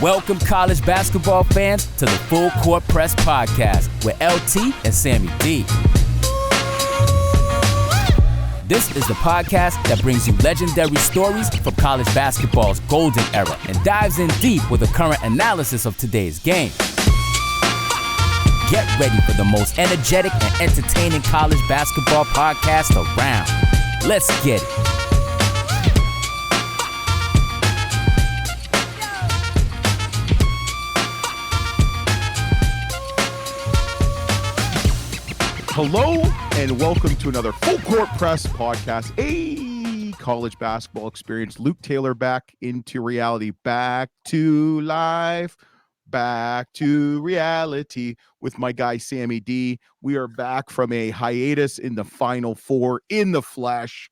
Welcome, college basketball fans, to the Full Court Press Podcast with LT and Sammy D. This is the podcast that brings you legendary stories from college basketball's golden era and dives in deep with a current analysis of today's game. Get ready for the most energetic and entertaining college basketball podcast around. Let's get it. Hello and welcome to another Full Court Press podcast, a college basketball experience. Luke Taylor back into reality, back to life, back to reality with my guy Sammy D. We are back from a hiatus in the Final Four in the flesh.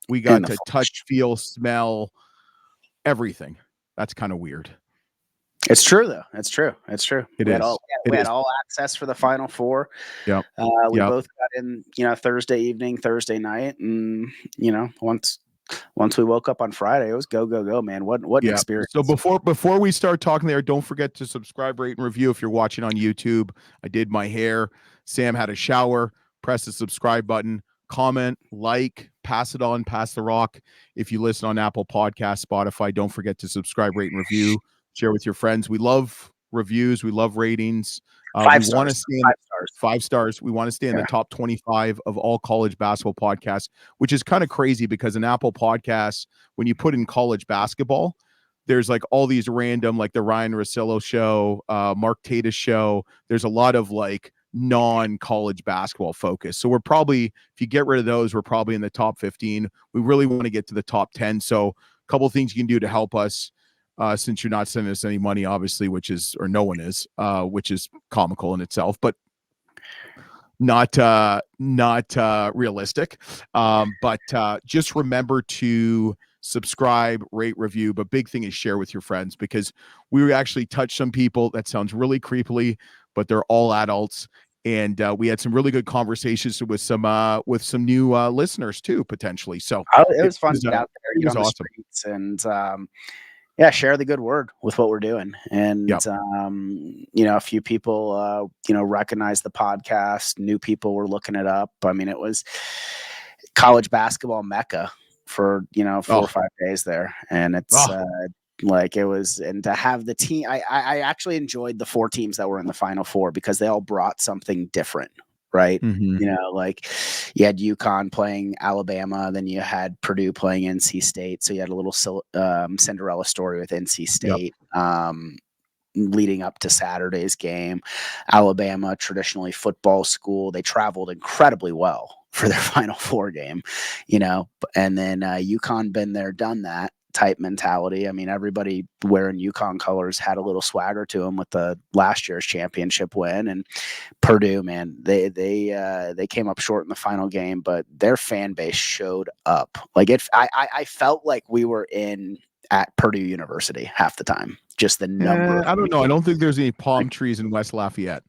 We got to touch, feel, smell everything. That's kind of weird. It's true, though. It's true. We had all access for the Final Four. Yeah. We both got in, Thursday evening, Thursday night, and once we woke up on Friday, it was go, man. What an experience. So before we start talking there, don't forget to subscribe, rate, and review if you're watching on YouTube. I did my hair. Sam had a shower. Press the subscribe button. Comment, like, pass it on, pass the rock. If you listen on Apple Podcasts, Spotify, don't forget to subscribe, rate, and review. Share with your friends. We love reviews. We love ratings. Five stars. We want to stay in the top 25 of all college basketball podcasts, which is kind of crazy because in Apple Podcasts, when you put in college basketball, there's like all these random, like the Ryan Russillo show, Mark Tata show. There's a lot of like non-college basketball focus. So we're probably, if you get rid of those, we're probably in the top 15. We really want to get to the top 10. So a couple things you can do to help us. Since you're not sending us any money, obviously, or no one is, which is comical in itself, but not realistic. But just remember to subscribe, rate, review. But big thing is share with your friends, because we actually touched some people. That sounds really creepily, but they're all adults. And we had some really good conversations with some new listeners too, potentially. So it was fun to get out there, get on the streets, and share the good word with what we're doing. And, a few people, recognize the podcast. New people were looking it up. I mean, it was college basketball Mecca for, 4 or 5 days there. And it's and to have the team, I actually enjoyed the 4 teams that were in the Final Four because they all brought something different. Right. Mm-hmm. Like you had UConn playing Alabama, then you had Purdue playing NC State. So you had a little Cinderella story with NC State leading up to Saturday's game. Alabama, traditionally football school, they traveled incredibly well for their Final Four game, and then UConn been there, done that type mentality. I mean, everybody wearing UConn colors had a little swagger to them with the last year's championship win. And Purdue, man, they came up short in the final game, but their fan base showed up. Like I felt like we were at Purdue University half the time. Just the number. I don't know. I don't think there's any palm trees in West Lafayette.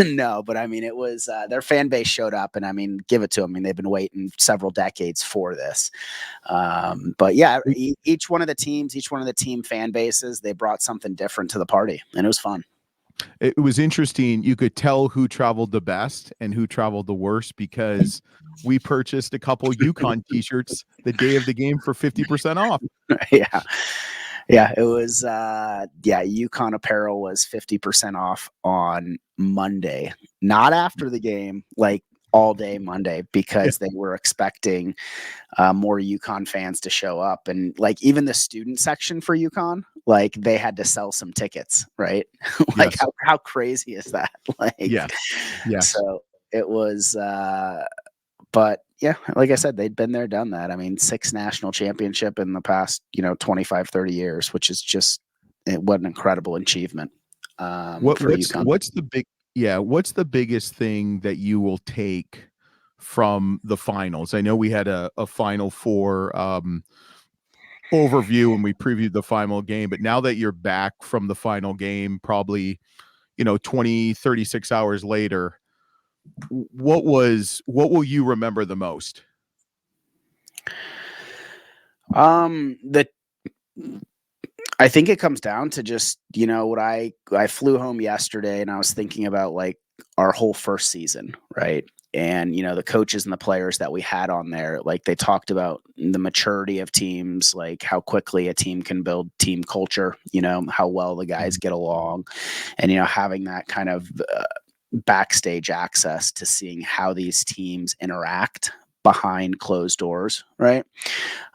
No, but I mean, it was their fan base showed up, and I mean, give it to them. I mean, they've been waiting several decades for this. But yeah, each one of the team fan bases, they brought something different to the party, and it was fun. It was interesting. You could tell who traveled the best and who traveled the worst because we purchased a couple UConn t-shirts the day of the game for 50% off. Yeah, it was, UConn apparel was 50% off on Monday, not after the game, like all day Monday, because they were expecting more UConn fans to show up. And like even the student section for UConn, like they had to sell some tickets, right? Like how crazy is that? Like, yeah. So it was, but yeah, like I said, they'd been there, done that. I mean, 6 national championship in the past, 25, 30 years, which is just what an incredible achievement. What's the biggest thing that you will take from the finals? I know we had a Final Four overview when we previewed the final game, but now that you're back from the final game, probably, 20, 36 hours later, what will you remember the most? I think it comes down to just, what I flew home yesterday and I was thinking about like our whole first season, right? And, the coaches and the players that we had on there, like they talked about the maturity of teams, like how quickly a team can build team culture, how well the guys get along, and, having that kind of backstage access to seeing how these teams interact behind closed doors, right?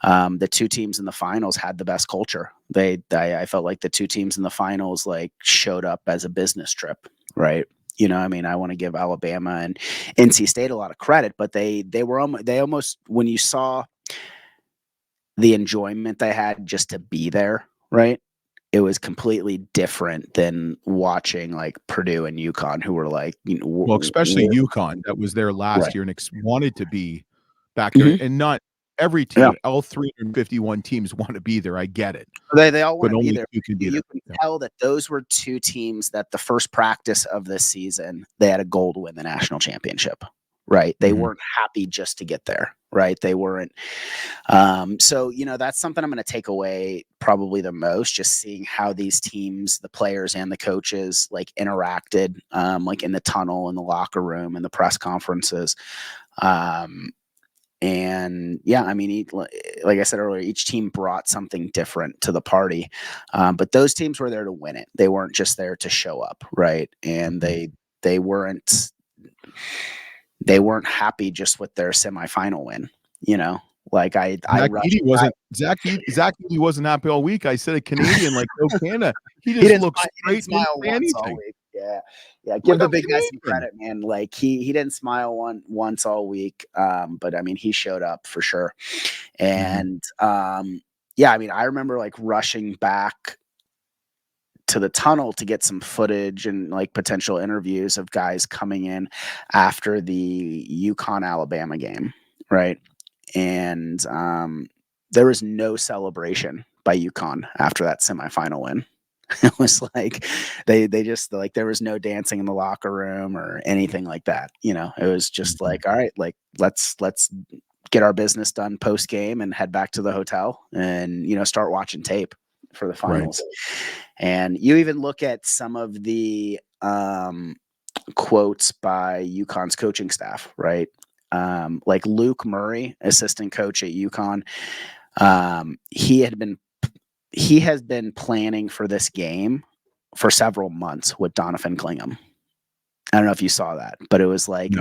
The two teams in the finals had the best culture. I felt like the two teams in the finals like showed up as a business trip, right? I want to give Alabama and NC State a lot of credit, but they almost when you saw the enjoyment they had just to be there, right? It was completely different than watching like Purdue and UConn, who were like, well, especially UConn that was there last year and wanted to be back there, and not every team, all 351 teams want to be there. I get it. They all want to be there. You can tell that those were two teams that the first practice of this season, they had a goal to win the national championship, right? They weren't happy just to get there, right? They weren't. So, that's something I'm going to take away probably the most, just seeing how these teams, the players and the coaches like interacted, like in the tunnel, in the locker room, in the press conferences. And like I said earlier, each team brought something different to the party. But those teams were there to win it. They weren't just there to show up, right? And they weren't happy just with their semifinal win, Like Zach Edey wasn't happy all week. I said a Canadian like no Canada. He just looks straight. He didn't smile once all week. Yeah. Give the big guy some credit, man. Like he didn't smile once all week. But he showed up for sure. And I remember like rushing back to the tunnel to get some footage and like potential interviews of guys coming in after the UConn Alabama game, right? And there was no celebration by UConn after that semifinal win. It was like they just like there was no dancing in the locker room or anything like that. It was just like, all right, like let's get our business done post game and head back to the hotel and start watching tape for the finals. Right. And you even look at some of the quotes by UConn's coaching staff, right? Like Luke Murray, assistant coach at UConn, he has been planning for this game for several months with Donovan Clingham. I don't know if you saw that, but it was like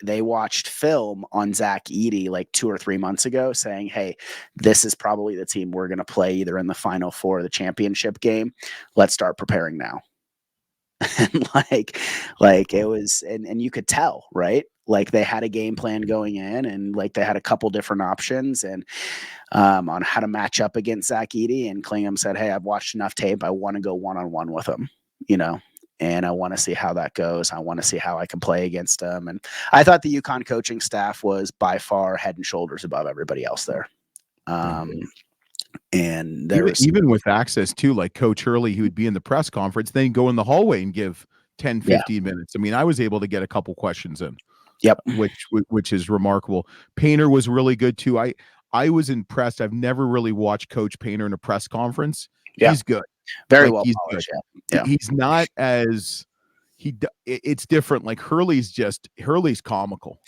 they watched film on Zach Edey like 2 or 3 months ago saying, hey, this is probably the team we're going to play either in the Final Four or the championship game. Let's start preparing now. And like it was, and you could tell, right? Like they had a game plan going in and like they had a couple different options and on how to match up against Zach Edey. And Clingham said, hey, I've watched enough tape. I want to go one-on-one with him, and I want to see how that goes. I want to see how I can play against him. And I thought the UConn coaching staff was by far head and shoulders above everybody else there. And there was even with access to like Coach Hurley, he would be in the press conference, then go in the hallway and give 10, 15 minutes. I was able to get a couple questions in. Yep. Which is remarkable. Painter was really good too. I was impressed. I've never really watched Coach Painter in a press conference. Yeah. He's good. Very well polished. Yeah. He's not as it's different. Like Hurley's comical.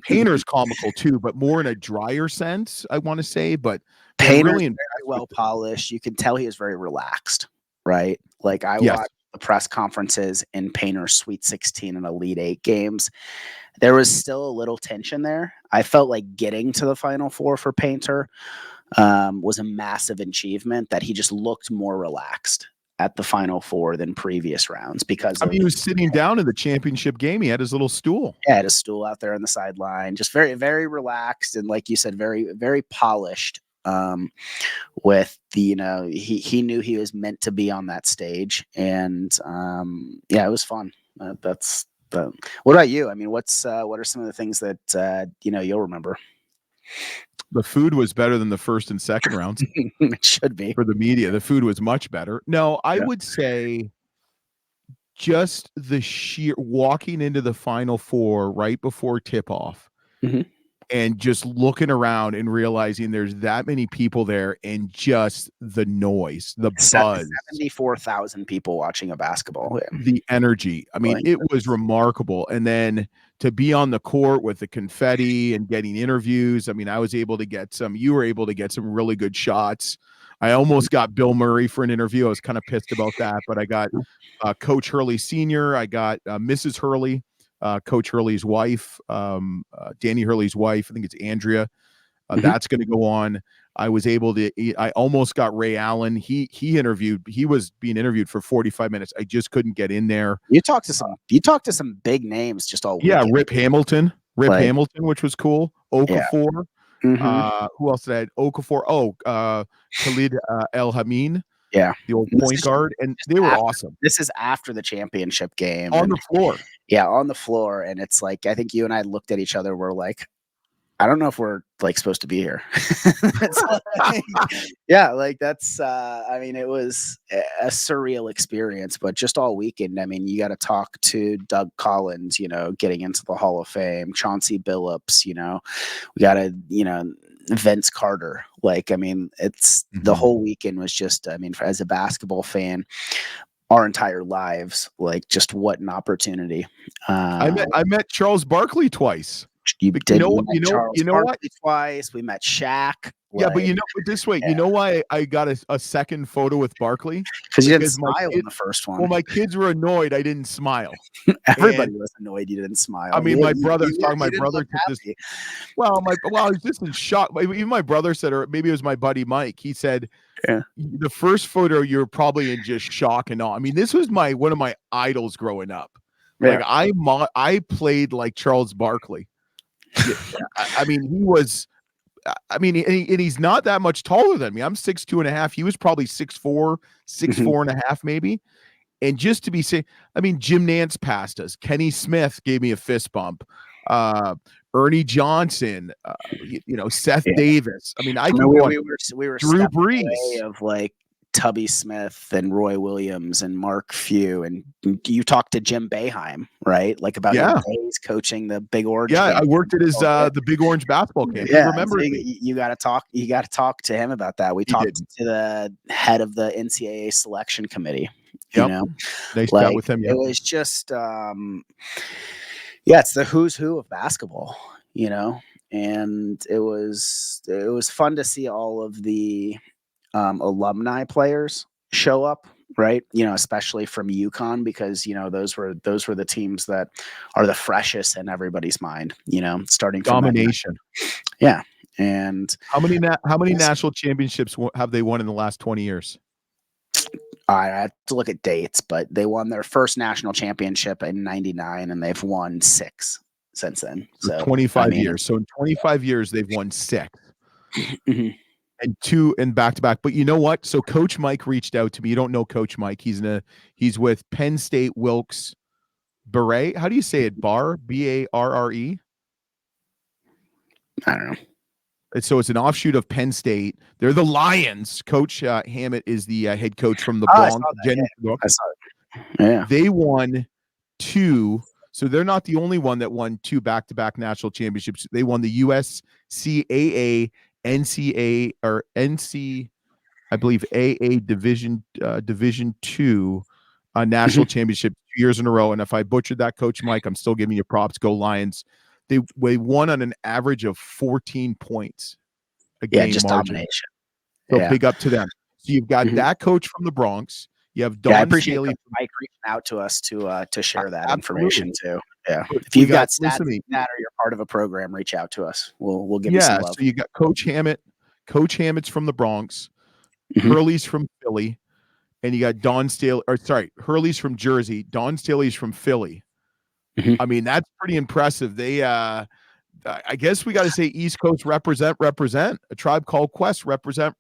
Painter's comical too, but more in a drier sense, I want to say. But Painter's really very well polished. You can tell he is very relaxed, right? Like I watched the press conferences in Painter's Sweet 16 and Elite 8 games. There was still a little tension there. I felt like getting to the Final Four for Painter was a massive achievement, that he just looked more relaxed at the Final Four than previous rounds because he was sitting down in the championship game. He had his little stool. Yeah, had a stool out there on the sideline, just very, very relaxed. And like you said, very, very polished with the, he knew he was meant to be on that stage. And it was fun. What about you? What are some of the things that, you'll remember? The food was better than the first and second rounds. It should be. For the media, the food was much better. No, I would say just the sheer walking into the Final Four right before tip-off. and just looking around and realizing there's that many people there, and just the noise, the buzz, 74,000 people watching a basketball game. the energy. I mean, it was remarkable. And then to be on the court with the confetti and getting interviews. I mean, I was able to get some, you were able to get some really good shots. I almost got Bill Murray for an interview. I was kind of pissed about that, but I got Coach Hurley Sr. I got Mrs. Hurley, Coach Hurley's wife, Danny Hurley's wife. I think it's Andrea. That's going to go on. I was able to, I almost got Ray Allen. He was being interviewed for 45 minutes. I just couldn't get in there. You talked to some big names just all weekend. Yeah. Rip Hamilton, which was cool. Okafor. Yeah. Who else did I had? Okafor. Khalid El Hameen. Yeah. The old point guard. And they were awesome. This is after the championship game. On the floor. Yeah, on the floor. And it's like, I think you and I looked at each other. We're like, I don't know if we're like supposed to be here. Yeah, like that's I mean, it was a surreal experience, but just all weekend. I mean, you got to talk to Doug Collins, getting into the Hall of Fame, Chauncey Billups, we got to, Vince Carter. Like, I mean, it's the whole weekend was just, I mean, as a basketball fan, our entire lives, like just what an opportunity. I met Charles Barkley twice. You know what? Twice we met Shaq. Yeah, but this way, you know why I got a second photo with Barkley? Because you didn't smile in the first one. Well, my kids were annoyed I didn't smile. Everybody was annoyed you didn't smile. I mean, my brother took this. Well, I was just in shock. Even my brother said, or maybe it was my buddy Mike. He said, the first photo you're probably in just shock and awe. I mean, this was one of my idols growing up. Like I played like Charles Barkley. I mean, he was. I mean, and he's not that much taller than me. I'm 6'2.5". He was probably 6'4", 6'4.5", maybe. And just to be safe, I mean, Jim Nance passed us. Kenny Smith gave me a fist bump. Ernie Johnson, Seth Davis. I mean, we were Drew Brees of like Tubby Smith and Roy Williams and Mark Few, and you talked to Jim Boeheim, right? Like about his days coaching the Big Orange. Yeah, I worked at his the Big Orange basketball camp. Yeah, remember? So you got to talk to him about that. We talked to the head of the NCAA selection committee. Nice chat with him. It was just, it's the who's who of basketball, and it was fun to see all of the alumni players show up, right? Especially from UConn, because those were the teams that are the freshest in everybody's mind. Starting from domination. Yeah, and how many national championships have they won in the last 20 years? I have to look at dates, but they won their first national championship in '99, and they've won 6 since then. So 25 years. So in 25 years, they've won 6. And 2 in back-to-back. But you know what? So Coach Mike reached out to me. You don't know Coach Mike. He's with Penn State Wilkes Barre. How do you say it? Barre? Barre? I don't know. So it's an offshoot of Penn State. They're the Lions. Coach Hammett is the head coach from the Bronx. I saw it. Yeah. They won 2. So they're not the only one that won 2 back-to-back national championships. They won the USCAA NCAA or NC, I believe AA Division 2 national championship 2 years in a row. And if I butchered that, Coach Mike, I'm still giving you props. Go Lions. They won on an average of 14 points a game. Just margin. Domination. So big up to them. So you've got that coach from the Bronx. You have Don I appreciate Staley. Mike reaching out to us to share that information too. Yeah, if you've got stats that or you're part of a program, reach out to us. We'll give you some love. So you got Coach Hammett. Coach Hammett's from the Bronx. Hurley's from Philly, and you got Don Staley. Or sorry, Hurley's from Jersey. Don Staley's from Philly. I mean, that's pretty impressive. They, I guess we got to say East Coast represent. A Tribe Called Quest represent.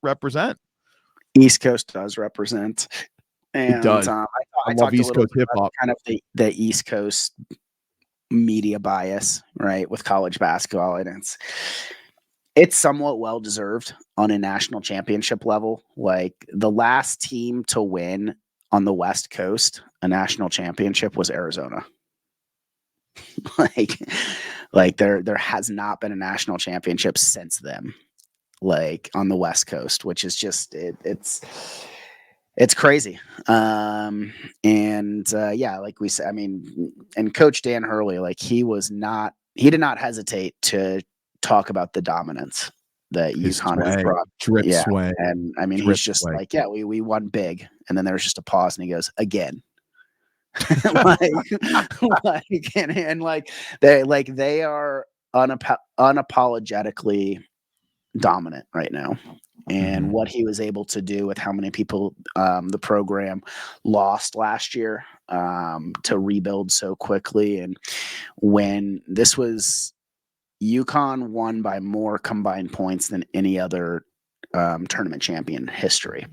East Coast does represent. And it does. I love East Coast hip hop. Kind of the East Coast media bias, right, with college basketball, and it's somewhat well deserved on a national championship level. Like the last team to win on the West Coast a national championship was Arizona. Like Like there has not been a national championship since then, like on the West Coast, which is just it's crazy. Yeah, like we said, I mean, and Coach Dan Hurley, like he did not hesitate to talk about the dominance that His UConn has swag, brought. drip Yeah. swag, And I mean, drip he's just swag. like, yeah, we won big. And then there was just a pause and he goes, again. like, and like they are unapologetically dominant right now. And what he was able to do with how many people the program lost last year to rebuild so quickly. And when this was UConn won by more combined points than any other tournament champion history.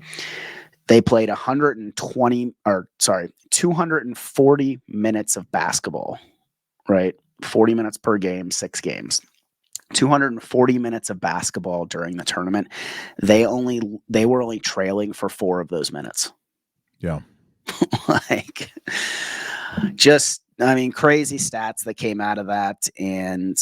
They played 240 minutes of basketball, right? 40 minutes per game, 6 games. 240 minutes of basketball during the tournament. They were only trailing for 4 of those minutes. Yeah. Like, just, I mean, crazy stats that came out of that. And,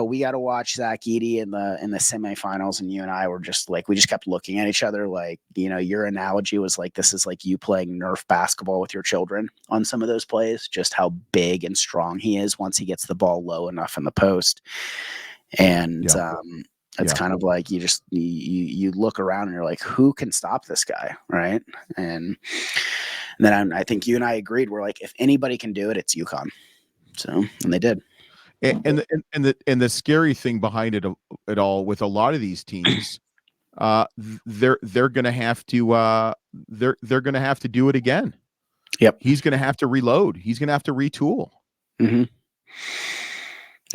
we got to watch Zach Edey in the semifinals, and you and I were just like, we just kept looking at each other. Like, your analogy was like, this is like you playing Nerf basketball with your children on some of those plays, just how big and strong he is once he gets the ball low enough in the post. And, it's kind of like you look around and you're like, who can stop this guy, right? And then I think you and I agreed. We're like, if anybody can do it, it's UConn. So, and they did. And the scary thing behind it all with a lot of these teams, they're gonna have to they're gonna have to do it again. Yep. He's gonna have to reload. He's gonna have to retool. Mm-hmm.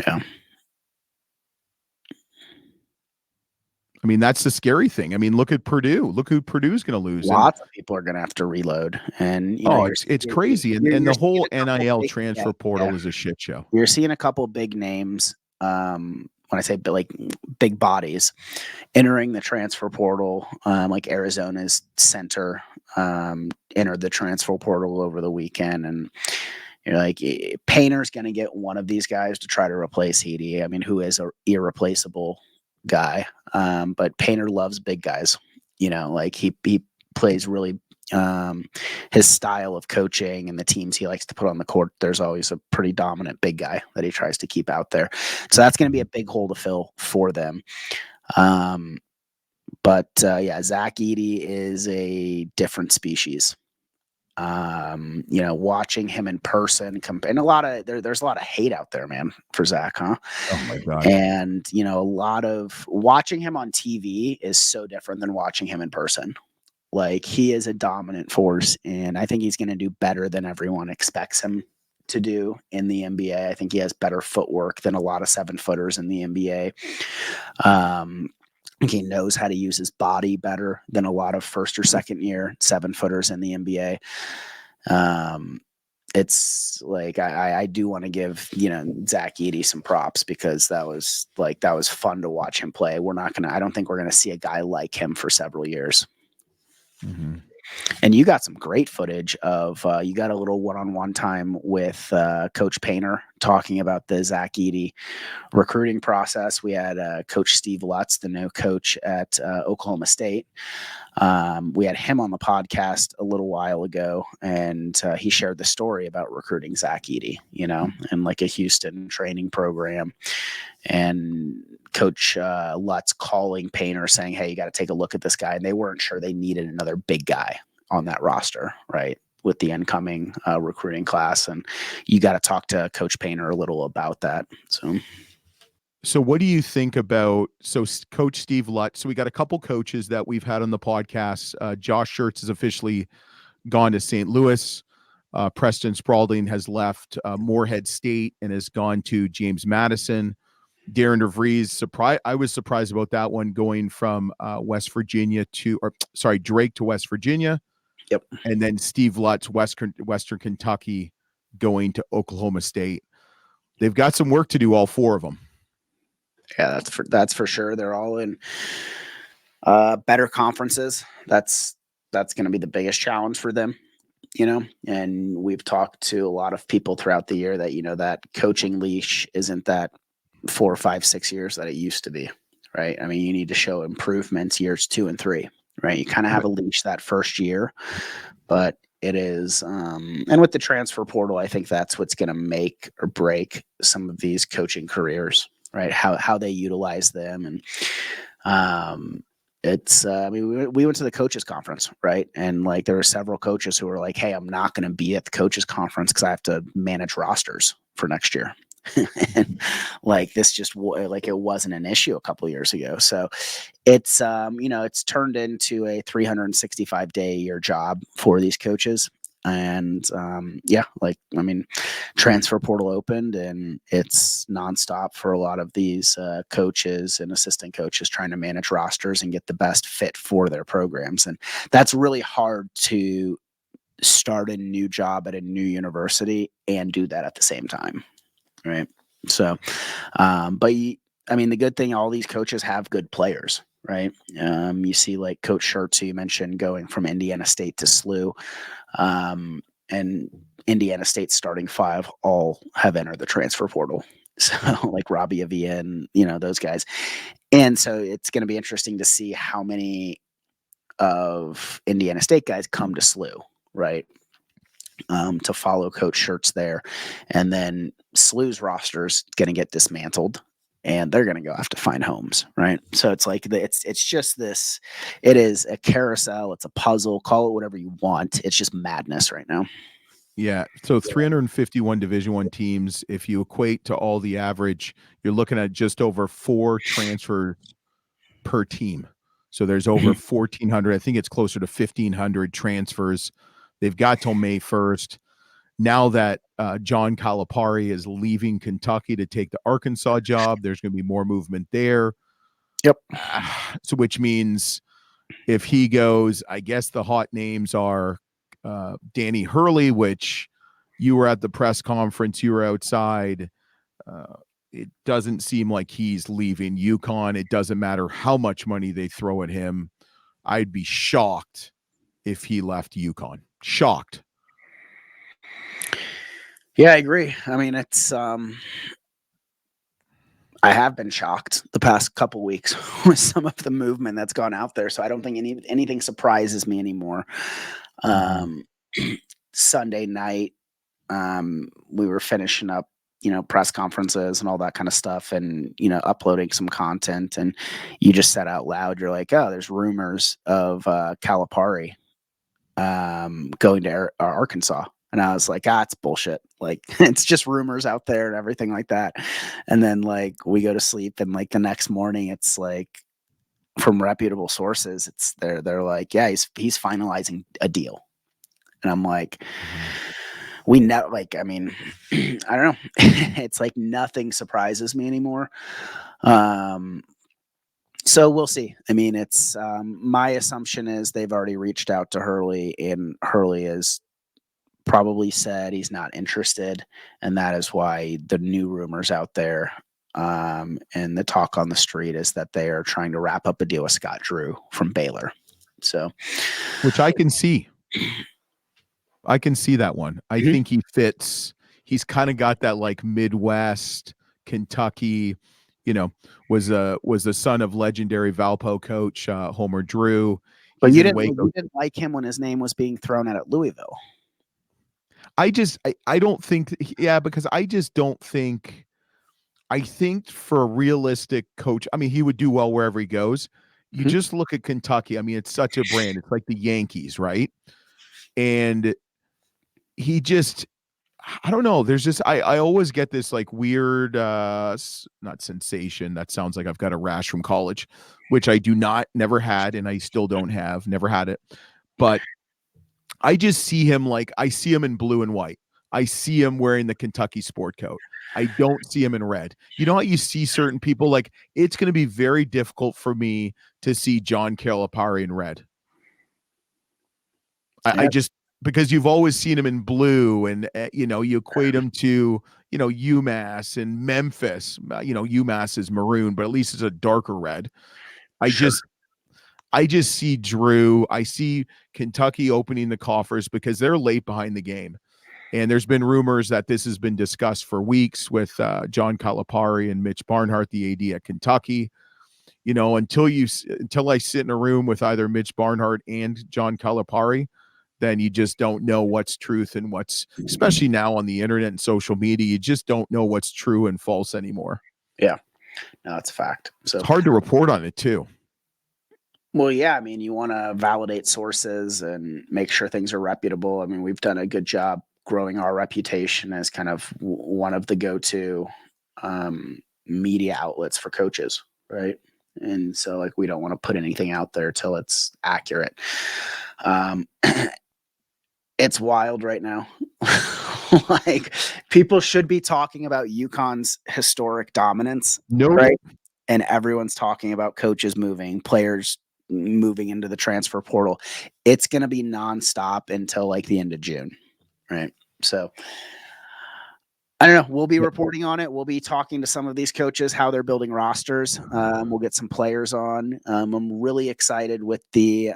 Yeah. I mean, that's the scary thing. I mean, look at Purdue. Look who Purdue's going to lose. Lots of people are going to have to reload. And it's crazy. And the whole NIL transfer portal is a shit show. You're seeing a couple big names. When I say big bodies entering the transfer portal, like Arizona's center entered the transfer portal over the weekend, and like Painter's going to get one of these guys to try to replace Edey. I mean, who is an irreplaceable guy, but Painter loves big guys. Like he plays really his style of coaching and the teams he likes to put on the court. There's always a pretty dominant big guy that he tries to keep out there. So that's going to be a big hole to fill for them. But Zach Edey is a different species. Watching him in person, and there's a lot of hate out there, man, for Zach, huh? Oh my God. And a lot of watching him on TV is so different than watching him in person. Like, he is a dominant force, and I think he's going to do better than everyone expects him to do in the NBA. I think he has better footwork than a lot of 7-footers in the NBA. He knows how to use his body better than a lot of first or second year 7-footers in the NBA. It's like, I do want to give, Zach Edey some props, because that was fun to watch him play. I don't think we're going to see a guy like him for several years. Mm-hmm. And you got some great footage of, you got a little one-on-one time with Coach Painter talking about the Zach Edey recruiting process. We had Coach Steve Lutz, the new coach at Oklahoma State. We had him on the podcast a little while ago, and he shared the story about recruiting Zach Edey, in like a Houston training program. And Coach Lutz calling Painter saying, hey, you got to take a look at this guy. And they weren't sure they needed another big guy on that roster, right, with the incoming recruiting class. And you got to talk to Coach Painter a little about that. So what do you think about Coach Steve Lutz? So we got a couple coaches that we've had on the podcast. Josh Schertz has officially gone to St. Louis. Preston Spalding has left Moorhead State and has gone to James Madison. Darren DeVries, I was surprised about that one, going from Drake to West Virginia. Yep. And then Steve Lutz, Western Kentucky, going to Oklahoma State. They've got some work to do, all 4 of them. Yeah, that's for sure. They're all in better conferences. That's going to be the biggest challenge for them, and we've talked to a lot of people throughout the year that, that coaching leash isn't that 4, 5, 6 years that it used to be, right? I mean, you need to show improvements years 2 and 3, right? You kind of have a leash that first year, but it is, and with the transfer portal, I think that's what's going to make or break some of these coaching careers, right? How they utilize them. And it's, I mean, we went to the coaches conference, right? And like, there were several coaches who were like, hey, I'm not going to be at the coaches conference because I have to manage rosters for next year. And like, this just like, it wasn't an issue a couple of years ago. So it's, it's turned into a 365-day-a-year job for these coaches. And transfer portal opened, and it's nonstop for a lot of these coaches and assistant coaches trying to manage rosters and get the best fit for their programs. And that's really hard to start a new job at a new university and do that at the same time, right? So, the good thing, all these coaches have good players, right? You see like Coach Schertz, who you mentioned, going from Indiana State to SLU. And Indiana State's starting 5 all have entered the transfer portal. So like Robbie Avia and, those guys. And so it's going to be interesting to see how many of Indiana State guys come to SLU, right? To follow Coach Schertz there. And then SLU's roster's going to get dismantled, and they're going to go have to find homes, right? So it's like, it's just this, it is a carousel. It's a puzzle, call it whatever you want. It's just madness right now. Yeah. So 351 Division I teams, if you equate to all the average, you're looking at just over 4 transfers per team. So there's over 1,400. I think it's closer to 1,500 transfers. They've got till May 1st. Now that John Calipari is leaving Kentucky to take the Arkansas job, there's going to be more movement there. Yep. So which means if he goes, I guess the hot names are Danny Hurley, which you were at the press conference, you were outside. It doesn't seem like he's leaving UConn. It doesn't matter how much money they throw at him. I'd be shocked if he left UConn. Shocked. Yeah, I agree. I mean, it's I have been shocked the past couple weeks with some of the movement that's gone out there. So I don't think anything surprises me anymore. Sunday night, we were finishing up, press conferences and all that kind of stuff, and, uploading some content, and you just said out loud, you're like, oh, there's rumors of Calipari going to Arkansas. And I was like, it's bullshit. Like, it's just rumors out there and everything like that. And then like we go to sleep, and like the next morning, it's like from reputable sources, it's they're like, yeah, he's finalizing a deal. And I'm like, we know, like, I mean, I don't know. It's like nothing surprises me anymore. So we'll see. I mean, it's my assumption is they've already reached out to Hurley, and Hurley is probably said he's not interested, and that is why the new rumors out there and the talk on the street is that they are trying to wrap up a deal with Scott Drew from Baylor. So, which I can see. I can see that one. I think he fits. He's kind of got that like Midwest Kentucky, was the son of legendary Valpo coach Homer Drew. But you didn't like him when his name was being thrown out at Louisville. I don't think, because I just don't think, I think for a realistic coach, I mean, he would do well wherever he goes. You just look at Kentucky. I mean, it's such a brand. It's like the Yankees, right? And he just, I don't know. There's just, I always get this like weird, not sensation. That sounds like I've got a rash from college, which I never had. And I still don't have, never had it. But I just see him I see him in blue and white. I see him wearing the Kentucky sport coat. I don't see him in red. You know how you see certain people, like, it's going to be very difficult for me to see John Calipari in red. I just, because you've always seen him in blue, and, you equate him to, UMass and Memphis. UMass is maroon, but at least it's a darker red. I just see Drew. I see Kentucky opening the coffers because they're late behind the game. And there's been rumors that this has been discussed for weeks with John Calipari and Mitch Barnhart, the AD at Kentucky. You know, until I sit in a room with either Mitch Barnhart and John Calipari, then you just don't know what's truth and what's, especially now on the internet and social media, you just don't know what's true and false anymore. Yeah, no, it's a fact. So it's hard to report on it too. Well, yeah, I mean, you want to validate sources and make sure things are reputable. I mean, we've done a good job growing our reputation as kind of one of the go-to media outlets for coaches, right? And so, like, we don't want to put anything out there till it's accurate. It's wild right now. Like, people should be talking about UConn's historic dominance, right? And everyone's talking about coaches moving, players moving into the transfer portal. It's going to be nonstop until like the end of June, right? So I don't know. We'll be reporting on it. We'll be talking to some of these coaches, how they're building rosters. We'll get some players on. I'm really excited with the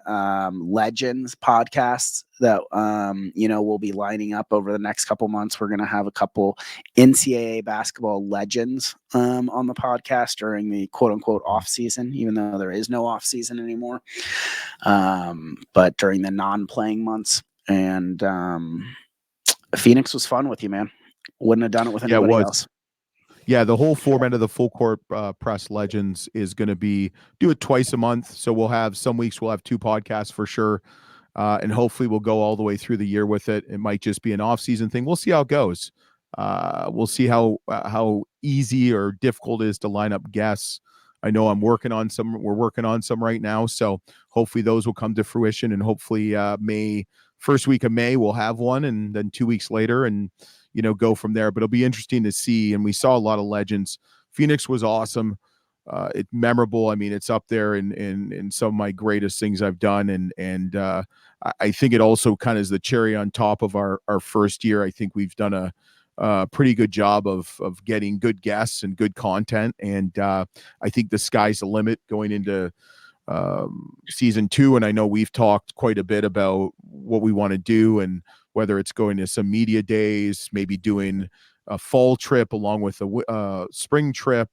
Legends podcasts that, we'll be lining up over the next couple months. We're going to have a couple NCAA basketball legends on the podcast during the quote unquote off season, even though there is no off season anymore. But during the non-playing months. And Phoenix was fun with you, man. Wouldn't have done it with anybody else. Yeah, the whole format of the Full Court Press Legends is going to be do it twice a month. So we'll have some weeks we'll have 2 podcasts for sure. And hopefully we'll go all the way through the year with it. It might just be an off-season thing. We'll see how it goes. We'll see how easy or difficult it is to line up guests. I know we're working on some right now. So hopefully those will come to fruition, and hopefully first week of May we'll have one, and then 2 weeks later, and go from there. But it'll be interesting to see. And we saw a lot of legends. Phoenix was awesome. It's memorable. I mean, it's up there in some of my greatest things I've done. And I think it also kind of is the cherry on top of our first year. I think we've done a pretty good job of getting good guests and good content. And I think the sky's the limit going into season 2. And I know we've talked quite a bit about what we want to do, and whether it's going to some media days, maybe doing a fall trip along with a spring trip,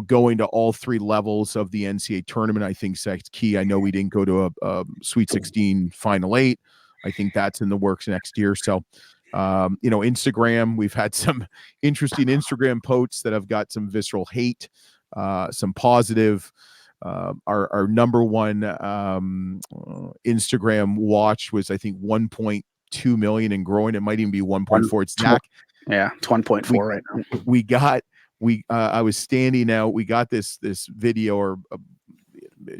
going to all 3 levels of the NCAA tournament. I think that's key. I know we didn't go to a Sweet 16 Final 8. I think that's in the works next year. So, Instagram, we've had some interesting Instagram posts that have got some visceral hate, some positive. Our number one Instagram watch was, I think, 1.2 million and growing. It might even be 1.4. It's Zach. Yeah, it's 1.4 right now. I was standing out. We got this video, or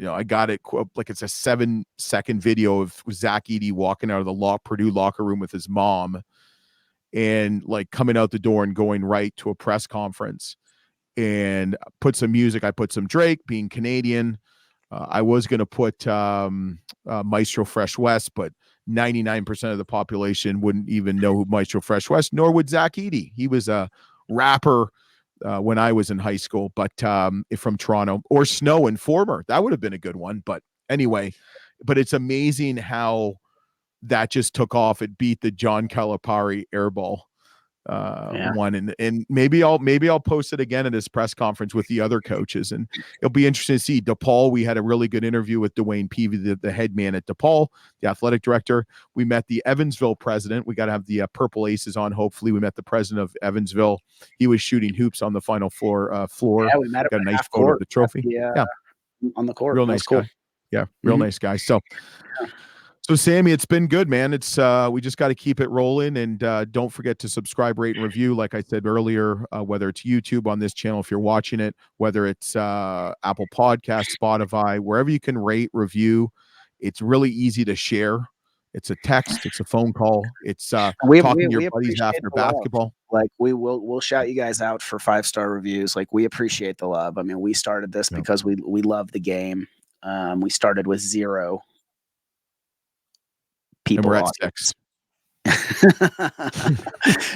I got it like it's a 7-second video of Zach Edey walking out of the Purdue locker room with his mom, and like coming out the door and going right to a press conference. And put some music. I put some Drake, being Canadian. I was going to put Maestro Fresh West, but 99% of the population wouldn't even know who Maestro Fresh West, nor would Zach Edey. He was a rapper when I was in high school, but from Toronto. Or Snow Informer. That would have been a good one. But anyway, but it's amazing how that just took off. It beat the John Calipari airball. One, and maybe I'll post it again at his press conference with the other coaches, and it'll be interesting to see. DePaul, we had a really good interview with Dwayne Peavy, the head man at DePaul, the athletic director. We met the Evansville president. We got to have the Purple Aces on. Hopefully, we met the president of Evansville. He was shooting hoops on the final floor. Yeah, we met him. Got a nice photo of the trophy. On the court. Real nice guy. Cool. Yeah, real nice guy. So Sammy, it's been good, man. It's we just got to keep it rolling, and don't forget to subscribe, rate, and review. Like I said earlier, whether it's YouTube on this channel, if you're watching it, whether it's Apple Podcasts, Spotify, wherever you can rate, review. It's really easy to share. It's a text, it's a phone call, it's talking to your buddies after basketball. Like we'll shout you guys out for 5-star reviews. Like, we appreciate the love. I mean, we started this because we love the game. We started with 0 people, and we're at 6.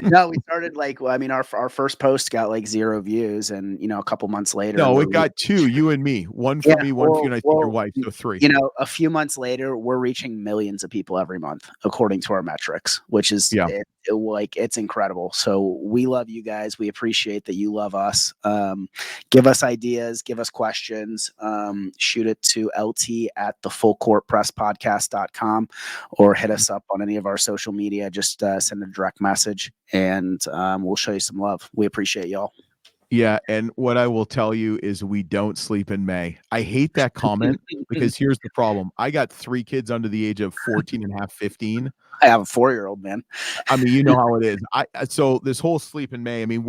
No, we started our first post got like 0 views, and a couple months later. No, it got 2, you and me. One for me, one for you, and I think your wife, so 3. A few months later, we're reaching millions of people every month, according to our metrics, which is it's incredible. So we love you guys. We appreciate that you love us. Give us ideas, give us questions. Shoot it to lt@thefullcourtpresspodcast.com or hit us up on any of our social media. Just send a direct message, and we'll show you some love. We appreciate y'all. Yeah, and what I will tell you is we don't sleep in May. I hate that comment because here's the problem. I got 3 kids under the age of 14 and a half, 15. I have a 4-year-old, man. I mean, you know how it is. So this whole sleep in May, I mean,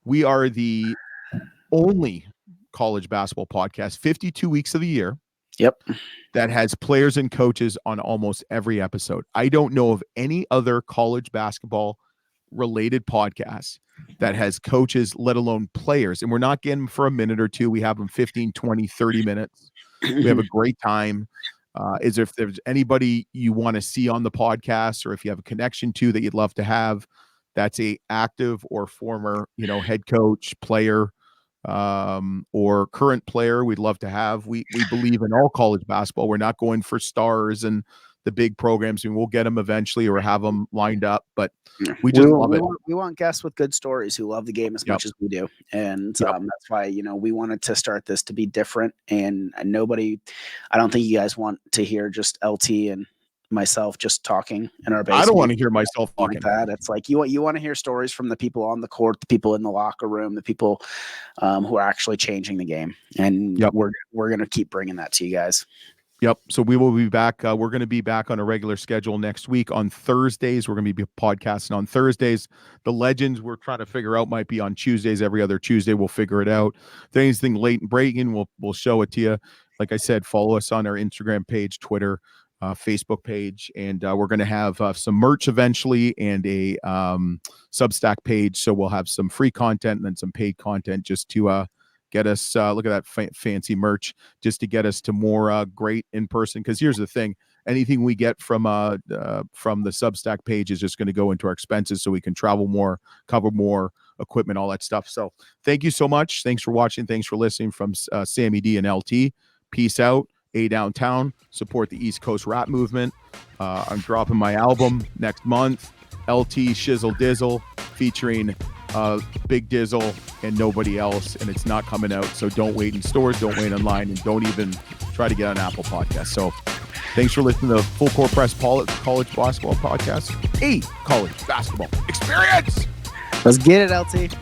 we are the only college basketball podcast 52 weeks of the year. Yep. That has players and coaches on almost every episode. I don't know of any other college basketball related podcast that has coaches, let alone players. And we're not getting them for a minute or two. We have them 15, 20, 30 minutes. We have a great time. If there's anybody you want to see on the podcast, or if you have a connection to that you'd love to have, that's a active or former, head coach, player, or current player, we'd love to have. We believe in all college basketball. We're not going for stars and the big programs, and we'll get them eventually or have them lined up, but we just love it. We want guests with good stories who love the game as much as we do. And that's why, we wanted to start this to be different, and I don't think you guys want to hear just LT and myself just talking in our basement. I don't want to hear myself talking like that. It's like you want to hear stories from the people on the court, the people in the locker room, the people who are actually changing the game. And we're going to keep bringing that to you guys. Yep. So we will be back. We're going to be back on a regular schedule next week on Thursdays. We're going to be podcasting on Thursdays. The Legends we're trying to figure out might be on Tuesdays. Every other Tuesday, we'll figure it out. If there's anything late and breaking, we'll show it to you. Like I said, follow us on our Instagram page, Twitter, Facebook page, and we're going to have some merch eventually and a Substack page. So we'll have some free content and then some paid content just to get us, look at that fancy merch, just to get us to more great in person. Because here's the thing: anything we get from the Substack page is just going to go into our expenses, so we can travel more, cover more equipment, all that stuff. So thank you so much. Thanks for watching. Thanks for listening from Sammy D and LT. Peace out. A Downtown. Support the East Coast rap movement. I'm dropping my album next month, LT Shizzle Dizzle, featuring Big Dizzle and nobody else, and it's not coming out. So don't wait in stores, don't wait online, and don't even try to get on Apple Podcasts. So thanks for listening to Full Court Press College Basketball Podcast, a college basketball experience. Let's get it, LT.